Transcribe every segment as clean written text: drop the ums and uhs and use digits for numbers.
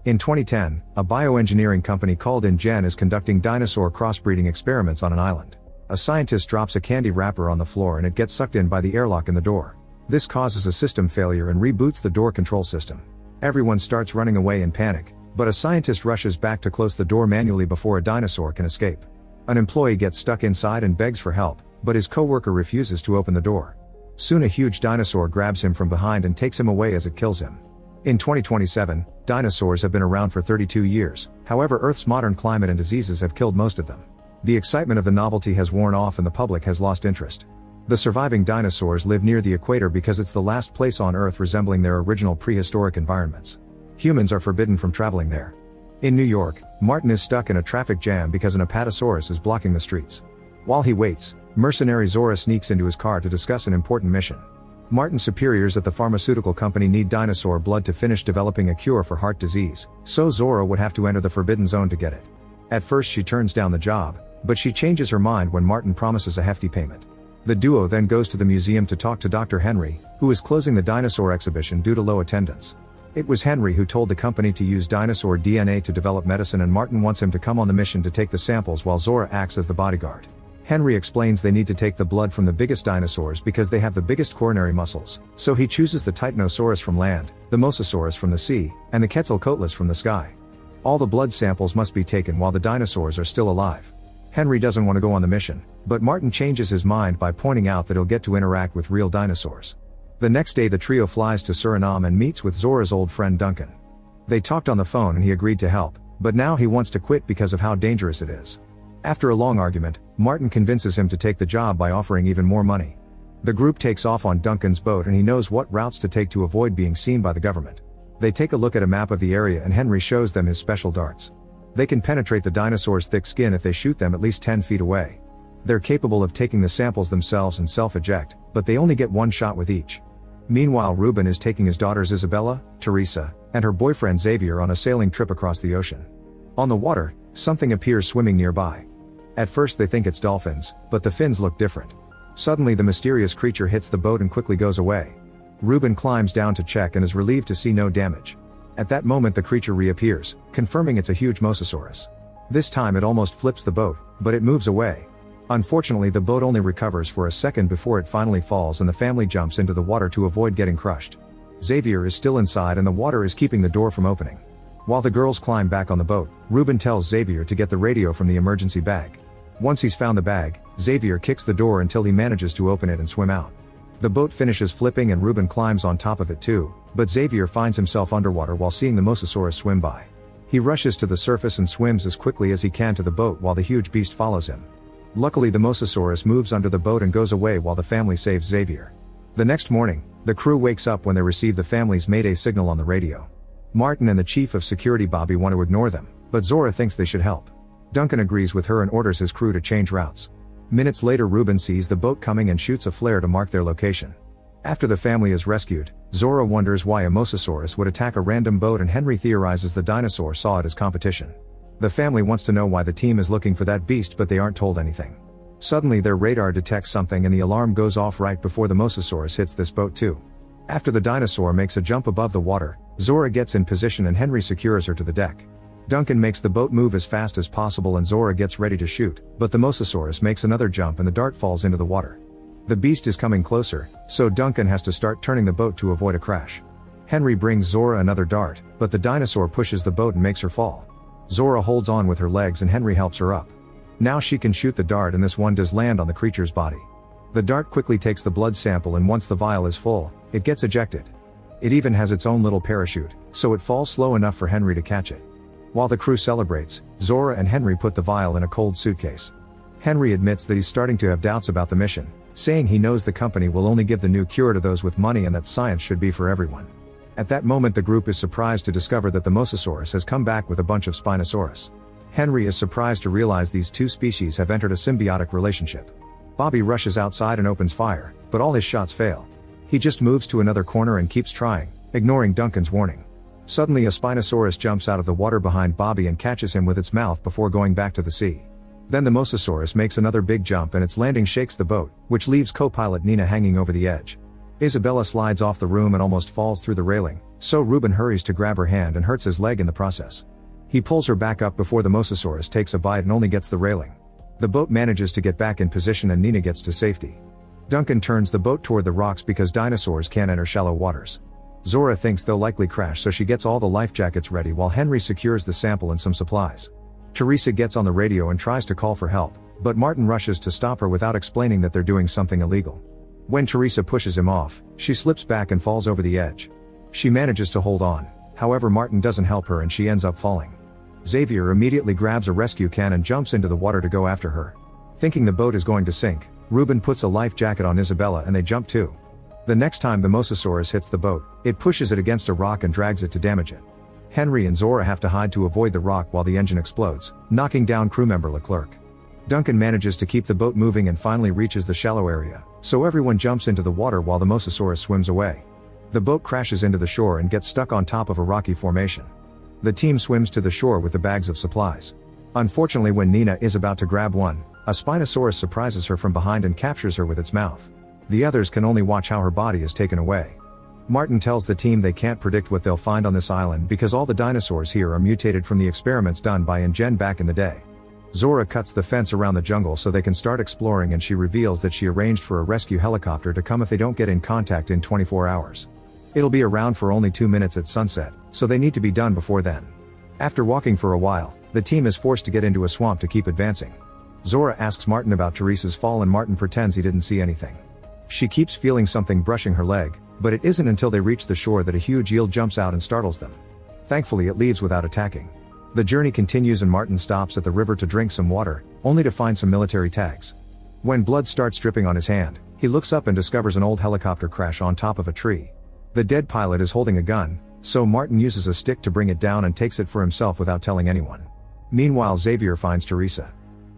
In 2010, a bioengineering company called InGen is conducting dinosaur crossbreeding experiments on an island. A scientist drops a candy wrapper on the floor and it gets sucked in by the airlock in the door. This causes a system failure and reboots the door control system. Everyone starts running away in panic, but a scientist rushes back to close the door manually before a dinosaur can escape. An employee gets stuck inside and begs for help, but his coworker refuses to open the door. Soon a huge dinosaur grabs him from behind and takes him away as it kills him. In 2027, dinosaurs have been around for 32 years, however Earth's modern climate and diseases have killed most of them. The excitement of the novelty has worn off and the public has lost interest. The surviving dinosaurs live near the equator because it's the last place on Earth resembling their original prehistoric environments. Humans are forbidden from traveling there. In New York, Martin is stuck in a traffic jam because an apatosaurus is blocking the streets. While he waits, mercenary Zora sneaks into his car to discuss an important mission. Martin's superiors at the pharmaceutical company need dinosaur blood to finish developing a cure for heart disease, so Zora would have to enter the forbidden zone to get it. At first she turns down the job, but she changes her mind when Martin promises a hefty payment. The duo then goes to the museum to talk to Dr. Henry, who is closing the dinosaur exhibition due to low attendance. It was Henry who told the company to use dinosaur DNA to develop medicine, and Martin wants him to come on the mission to take the samples while Zora acts as the bodyguard. Henry explains they need to take the blood from the biggest dinosaurs because they have the biggest coronary muscles, so he chooses the Titanosaurus from land, the Mosasaurus from the sea, and the Quetzalcoatlus from the sky. All the blood samples must be taken while the dinosaurs are still alive. Henry doesn't want to go on the mission, but Martin changes his mind by pointing out that he'll get to interact with real dinosaurs. The next day the trio flies to Suriname and meets with Zora's old friend Duncan. They talked on the phone and he agreed to help, but now he wants to quit because of how dangerous it is. After a long argument, Martin convinces him to take the job by offering even more money. The group takes off on Duncan's boat and he knows what routes to take to avoid being seen by the government. They take a look at a map of the area and Henry shows them his special darts. They can penetrate the dinosaur's thick skin if they shoot them at least 10 feet away. They're capable of taking the samples themselves and self-eject, but they only get one shot with each. Meanwhile, Ruben is taking his daughters Isabella, Teresa, and her boyfriend Xavier on a sailing trip across the ocean. On the water, something appears swimming nearby. At first they think it's dolphins, but the fins look different. Suddenly the mysterious creature hits the boat and quickly goes away. Ruben climbs down to check and is relieved to see no damage. At that moment the creature reappears, confirming it's a huge Mosasaurus. This time it almost flips the boat, but it moves away. Unfortunately the boat only recovers for a second before it finally falls and the family jumps into the water to avoid getting crushed. Xavier is still inside and the water is keeping the door from opening. While the girls climb back on the boat, Ruben tells Xavier to get the radio from the emergency bag. Once he's found the bag, Xavier kicks the door until he manages to open it and swim out. The boat finishes flipping and Ruben climbs on top of it too, but Xavier finds himself underwater while seeing the Mosasaurus swim by. He rushes to the surface and swims as quickly as he can to the boat while the huge beast follows him. Luckily the Mosasaurus moves under the boat and goes away while the family saves Xavier. The next morning, the crew wakes up when they receive the family's mayday signal on the radio. Martin and the chief of security Bobby want to ignore them, but Zora thinks they should help. Duncan agrees with her and orders his crew to change routes. Minutes later Ruben sees the boat coming and shoots a flare to mark their location. After the family is rescued, Zora wonders why a Mosasaurus would attack a random boat and Henry theorizes the dinosaur saw it as competition. The family wants to know why the team is looking for that beast but they aren't told anything. Suddenly their radar detects something and the alarm goes off right before the Mosasaurus hits this boat too. After the dinosaur makes a jump above the water, Zora gets in position and Henry secures her to the deck. Duncan makes the boat move as fast as possible and Zora gets ready to shoot, but the Mosasaurus makes another jump and the dart falls into the water. The beast is coming closer, so Duncan has to start turning the boat to avoid a crash. Henry brings Zora another dart, but the dinosaur pushes the boat and makes her fall. Zora holds on with her legs and Henry helps her up. Now she can shoot the dart and this one does land on the creature's body. The dart quickly takes the blood sample and once the vial is full, it gets ejected. It even has its own little parachute, so it falls slow enough for Henry to catch it. While the crew celebrates, Zora and Henry put the vial in a cold suitcase. Henry admits that he's starting to have doubts about the mission, saying he knows the company will only give the new cure to those with money and that science should be for everyone. At that moment the group is surprised to discover that the Mosasaurus has come back with a bunch of Spinosaurus. Henry is surprised to realize these two species have entered a symbiotic relationship. Bobby rushes outside and opens fire, but all his shots fail. He just moves to another corner and keeps trying, ignoring Duncan's warning. Suddenly a Spinosaurus jumps out of the water behind Bobby and catches him with its mouth before going back to the sea. Then the Mosasaurus makes another big jump and its landing shakes the boat, which leaves co-pilot Nina hanging over the edge. Isabella slides off the room and almost falls through the railing, so Ruben hurries to grab her hand and hurts his leg in the process. He pulls her back up before the Mosasaurus takes a bite and only gets the railing. The boat manages to get back in position and Nina gets to safety. Duncan turns the boat toward the rocks because dinosaurs can't enter shallow waters. Zora thinks they'll likely crash, so she gets all the life jackets ready while Henry secures the sample and some supplies. Teresa gets on the radio and tries to call for help, but Martin rushes to stop her without explaining that they're doing something illegal. When Teresa pushes him off, she slips back and falls over the edge. She manages to hold on, however Martin doesn't help her and she ends up falling. Xavier immediately grabs a rescue can and jumps into the water to go after her. Thinking the boat is going to sink, Ruben puts a life jacket on Isabella and they jump too. The next time the Mosasaurus hits the boat, it pushes it against a rock and drags it to damage it. Henry and Zora have to hide to avoid the rock while the engine explodes, knocking down crewmember Leclerc. Duncan manages to keep the boat moving and finally reaches the shallow area, so everyone jumps into the water while the Mosasaurus swims away. The boat crashes into the shore and gets stuck on top of a rocky formation. The team swims to the shore with the bags of supplies. Unfortunately, when Nina is about to grab one, a Spinosaurus surprises her from behind and captures her with its mouth. The others can only watch how her body is taken away. Martin tells the team they can't predict what they'll find on this island because all the dinosaurs here are mutated from the experiments done by InGen back in the day. Zora cuts the fence around the jungle so they can start exploring, and she reveals that she arranged for a rescue helicopter to come if they don't get in contact in 24 hours. It'll be around for only 2 minutes at sunset, so they need to be done before then. After walking for a while, the team is forced to get into a swamp to keep advancing. Zora asks Martin about Teresa's fall and Martin pretends he didn't see anything. She keeps feeling something brushing her leg, but it isn't until they reach the shore that a huge eel jumps out and startles them. Thankfully it leaves without attacking. The journey continues and Martin stops at the river to drink some water, only to find some military tags. When blood starts dripping on his hand, he looks up and discovers an old helicopter crash on top of a tree. The dead pilot is holding a gun, so Martin uses a stick to bring it down and takes it for himself without telling anyone. Meanwhile, Xavier finds Teresa.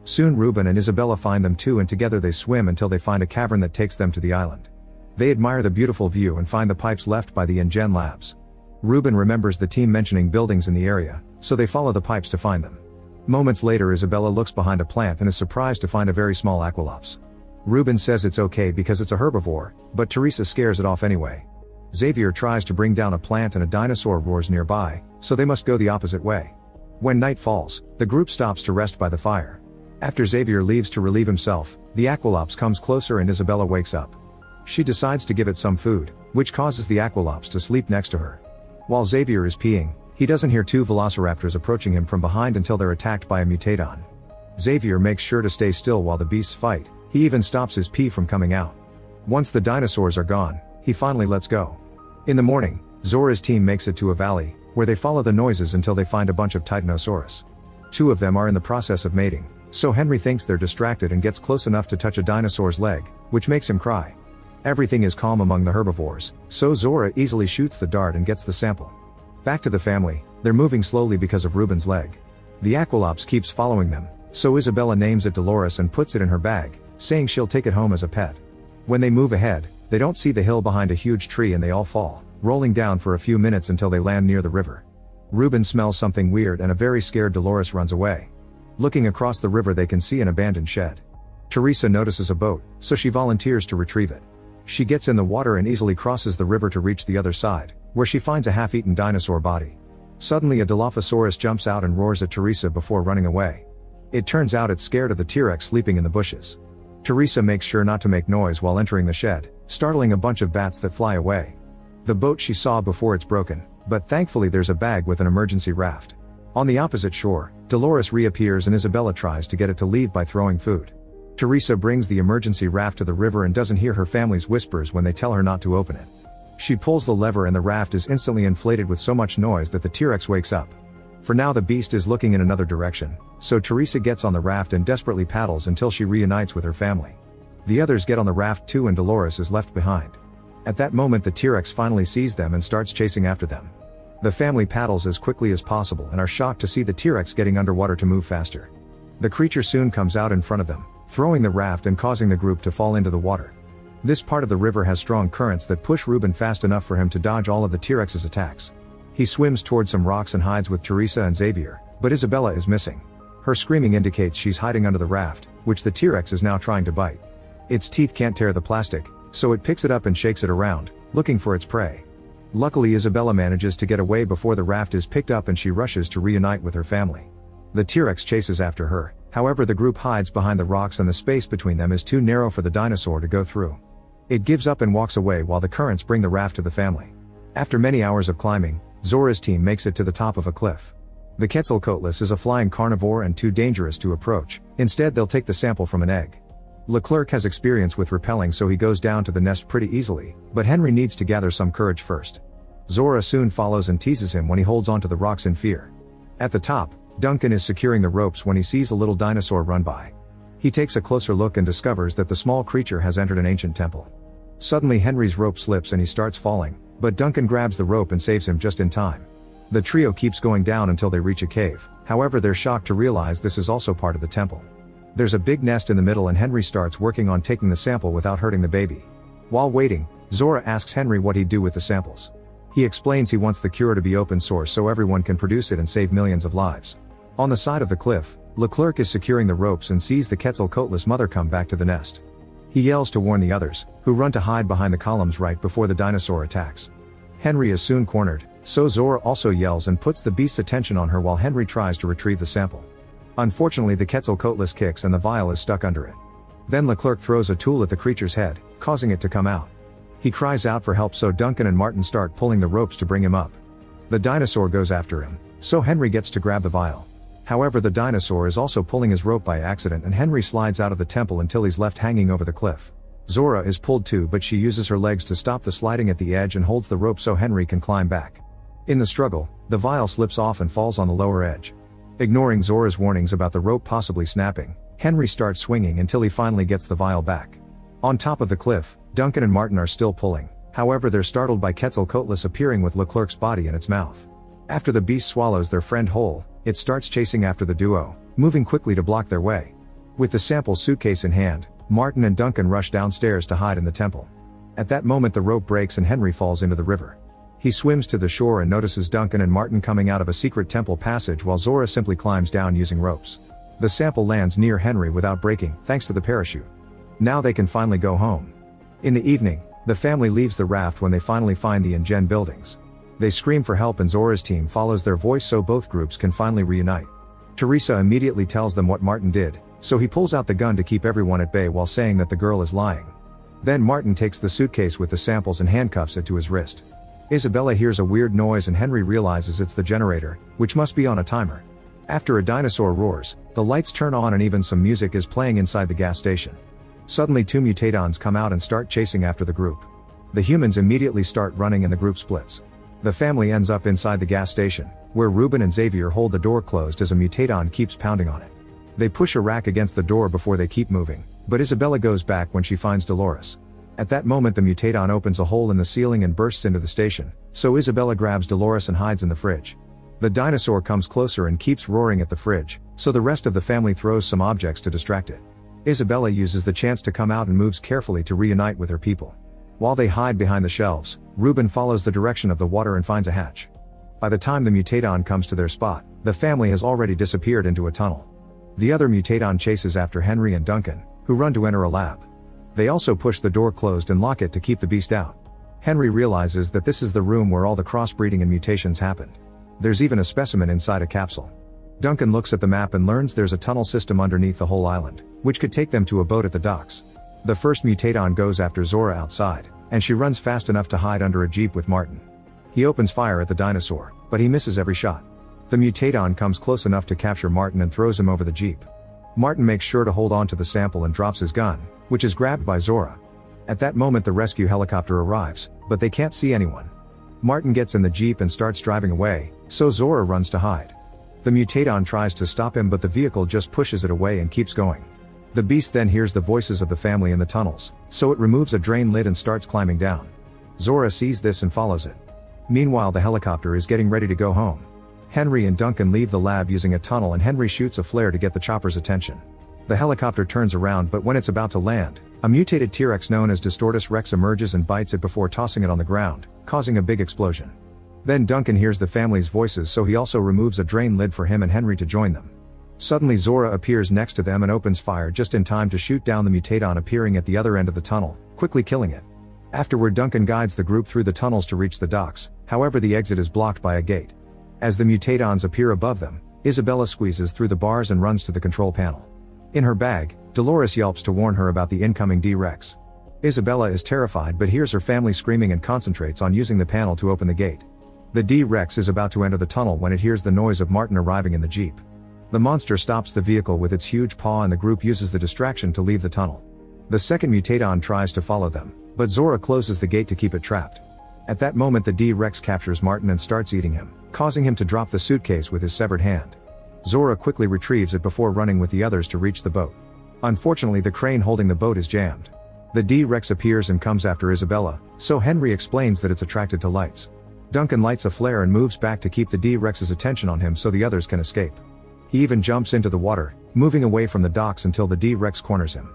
Soon Ruben and Isabella find them too, and together they swim until they find a cavern that takes them to the island. They admire the beautiful view and find the pipes left by the InGen labs. Ruben remembers the team mentioning buildings in the area, so they follow the pipes to find them. Moments later, Isabella looks behind a plant and is surprised to find a very small aqualops. Ruben says it's okay because it's a herbivore, but Teresa scares it off anyway. Xavier tries to bring down a plant and a dinosaur roars nearby, so they must go the opposite way. When night falls, the group stops to rest by the fire. After Xavier leaves to relieve himself, the aqualops comes closer and Isabella wakes up. She decides to give it some food, which causes the aqualops to sleep next to her. While Xavier is peeing, he doesn't hear two velociraptors approaching him from behind until they're attacked by a mutadon. Xavier makes sure to stay still while the beasts fight, he even stops his pee from coming out. Once the dinosaurs are gone, he finally lets go. In the morning, Zora's team makes it to a valley, where they follow the noises until they find a bunch of Titanosaurus. 2 of them are in the process of mating, so Henry thinks they're distracted and gets close enough to touch a dinosaur's leg, which makes him cry. Everything is calm among the herbivores, so Zora easily shoots the dart and gets the sample. Back to the family, they're moving slowly because of Ruben's leg. The aqualops keeps following them, so Isabella names it Dolores and puts it in her bag, saying she'll take it home as a pet. When they move ahead, they don't see the hill behind a huge tree and they all fall, rolling down for a few minutes until they land near the river. Ruben smells something weird and a very scared Dolores runs away. Looking across the river, they can see an abandoned shed. Teresa notices a boat, so she volunteers to retrieve it. She gets in the water and easily crosses the river to reach the other side, where she finds a half-eaten dinosaur body. Suddenly a Dilophosaurus jumps out and roars at Teresa before running away. It turns out it's scared of the T-Rex sleeping in the bushes. Teresa makes sure not to make noise while entering the shed, startling a bunch of bats that fly away. The boat she saw before it's broken, but thankfully there's a bag with an emergency raft. On the opposite shore, Dolores reappears and Isabella tries to get it to leave by throwing food. Teresa brings the emergency raft to the river and doesn't hear her family's whispers when they tell her not to open it. She pulls the lever and the raft is instantly inflated with so much noise that the T-Rex wakes up. For now the beast is looking in another direction, so Teresa gets on the raft and desperately paddles until she reunites with her family. The others get on the raft too and Dolores is left behind. At that moment the T-Rex finally sees them and starts chasing after them. The family paddles as quickly as possible and are shocked to see the T-Rex getting underwater to move faster. The creature soon comes out in front of them, throwing the raft and causing the group to fall into the water. This part of the river has strong currents that push Ruben fast enough for him to dodge all of the T-Rex's attacks. He swims towards some rocks and hides with Teresa and Xavier, but Isabella is missing. Her screaming indicates she's hiding under the raft, which the T-Rex is now trying to bite. Its teeth can't tear the plastic, so it picks it up and shakes it around, looking for its prey. Luckily Isabella manages to get away before the raft is picked up and she rushes to reunite with her family. The T-Rex chases after her, however the group hides behind the rocks and the space between them is too narrow for the dinosaur to go through. It gives up and walks away while the currents bring the raft to the family. After many hours of climbing, Zora's team makes it to the top of a cliff. The Quetzalcoatlus is a flying carnivore and too dangerous to approach, instead they'll take the sample from an egg. Leclerc has experience with rappelling so he goes down to the nest pretty easily, but Henry needs to gather some courage first. Zora soon follows and teases him when he holds onto the rocks in fear. At the top, Duncan is securing the ropes when he sees a little dinosaur run by. He takes a closer look and discovers that the small creature has entered an ancient temple. Suddenly Henry's rope slips and he starts falling, but Duncan grabs the rope and saves him just in time. The trio keeps going down until they reach a cave, however they're shocked to realize this is also part of the temple. There's a big nest in the middle and Henry starts working on taking the sample without hurting the baby. While waiting, Zora asks Henry what he'd do with the samples. He explains he wants the cure to be open source so everyone can produce it and save millions of lives. On the side of the cliff, Leclerc is securing the ropes and sees the Quetzalcoatlus mother come back to the nest. He yells to warn the others, who run to hide behind the columns right before the dinosaur attacks. Henry is soon cornered, so Zora also yells and puts the beast's attention on her while Henry tries to retrieve the sample. Unfortunately the Quetzalcoatlus kicks and the vial is stuck under it. Then Leclerc throws a tool at the creature's head, causing it to come out. He cries out for help so Duncan and Martin start pulling the ropes to bring him up. The dinosaur goes after him, so Henry gets to grab the vial. However the dinosaur is also pulling his rope by accident and Henry slides out of the temple until he's left hanging over the cliff. Zora is pulled too but she uses her legs to stop the sliding at the edge and holds the rope so Henry can climb back. In the struggle, the vial slips off and falls on the lower edge. Ignoring Zora's warnings about the rope possibly snapping, Henry starts swinging until he finally gets the vial back. On top of the cliff, Duncan and Martin are still pulling, however they're startled by Quetzalcoatlus appearing with Leclerc's body in its mouth. After the beast swallows their friend whole, it starts chasing after the duo, moving quickly to block their way. With the sample suitcase in hand, Martin and Duncan rush downstairs to hide in the temple. At that moment the rope breaks and Henry falls into the river. He swims to the shore and notices Duncan and Martin coming out of a secret temple passage while Zora simply climbs down using ropes. The sample lands near Henry without breaking, thanks to the parachute. Now they can finally go home. In the evening, the family leaves the raft when they finally find the InGen buildings. They scream for help and Zora's team follows their voice so both groups can finally reunite. Teresa immediately tells them what Martin did, so he pulls out the gun to keep everyone at bay while saying that the girl is lying. Then Martin takes the suitcase with the samples and handcuffs it to his wrist. Isabella hears a weird noise and Henry realizes it's the generator, which must be on a timer. After a dinosaur roars, the lights turn on and even some music is playing inside the gas station. Suddenly two mutadons come out and start chasing after the group. The humans immediately start running and the group splits. The family ends up inside the gas station, where Ruben and Xavier hold the door closed as a mutadon keeps pounding on it. They push a rack against the door before they keep moving, but Isabella goes back when she finds Dolores. At that moment the mutadon opens a hole in the ceiling and bursts into the station, so Isabella grabs Dolores and hides in the fridge. The dinosaur comes closer and keeps roaring at the fridge, so the rest of the family throws some objects to distract it. Isabella uses the chance to come out and moves carefully to reunite with her people. While they hide behind the shelves, Ruben follows the direction of the water and finds a hatch. By the time the mutadon comes to their spot, the family has already disappeared into a tunnel. The other mutadon chases after Henry and Duncan, who run to enter a lab. They also push the door closed and lock it to keep the beast out. Henry realizes that this is the room where all the crossbreeding and mutations happened. There's even a specimen inside a capsule. Duncan looks at the map and learns there's a tunnel system underneath the whole island, which could take them to a boat at the docks. The first mutadon goes after Zora outside, and she runs fast enough to hide under a jeep with Martin. He opens fire at the dinosaur, but he misses every shot. The mutadon comes close enough to capture Martin and throws him over the jeep. Martin makes sure to hold on to the sample and drops his gun, which is grabbed by Zora. At that moment the rescue helicopter arrives, but they can't see anyone. Martin gets in the jeep and starts driving away, so Zora runs to hide. The mutadon tries to stop him but the vehicle just pushes it away and keeps going. The beast then hears the voices of the family in the tunnels, so it removes a drain lid and starts climbing down. Zora sees this and follows it. Meanwhile the helicopter is getting ready to go home. Henry and Duncan leave the lab using a tunnel and Henry shoots a flare to get the chopper's attention. The helicopter turns around but when it's about to land, a mutated T-Rex known as Distortus Rex emerges and bites it before tossing it on the ground, causing a big explosion. Then Duncan hears the family's voices so he also removes a drain lid for him and Henry to join them. Suddenly Zora appears next to them and opens fire just in time to shoot down the mutadon appearing at the other end of the tunnel, quickly killing it. Afterward, Duncan guides the group through the tunnels to reach the docks, however the exit is blocked by a gate. As the mutadons appear above them, Isabella squeezes through the bars and runs to the control panel. In her bag, Dolores yelps to warn her about the incoming D-Rex. Isabella is terrified but hears her family screaming and concentrates on using the panel to open the gate. The D-Rex is about to enter the tunnel when it hears the noise of Martin arriving in the jeep. The monster stops the vehicle with its huge paw and the group uses the distraction to leave the tunnel. The second mutadon tries to follow them, but Zora closes the gate to keep it trapped. At that moment the D-Rex captures Martin and starts eating him, causing him to drop the suitcase with his severed hand. Zora quickly retrieves it before running with the others to reach the boat. Unfortunately, the crane holding the boat is jammed. The D-Rex appears and comes after Isabella, so Henry explains that it's attracted to lights. Duncan lights a flare and moves back to keep the D-Rex's attention on him so the others can escape. He even jumps into the water, moving away from the docks until the D-Rex corners him.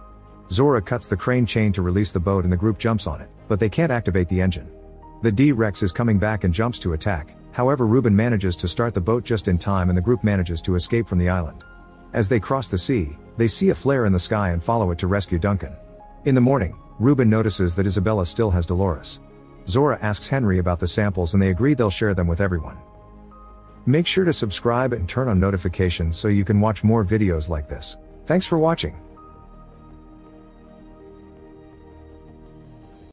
Zora cuts the crane chain to release the boat and the group jumps on it, but they can't activate the engine. The D-Rex is coming back and jumps to attack, however Ruben manages to start the boat just in time and the group manages to escape from the island. As they cross the sea, they see a flare in the sky and follow it to rescue Duncan. In the morning, Ruben notices that Isabella still has Dolores. Zora asks Henry about the samples and they agree they'll share them with everyone. Make sure to subscribe and turn on notifications so you can watch more videos like this. Thanks for watching.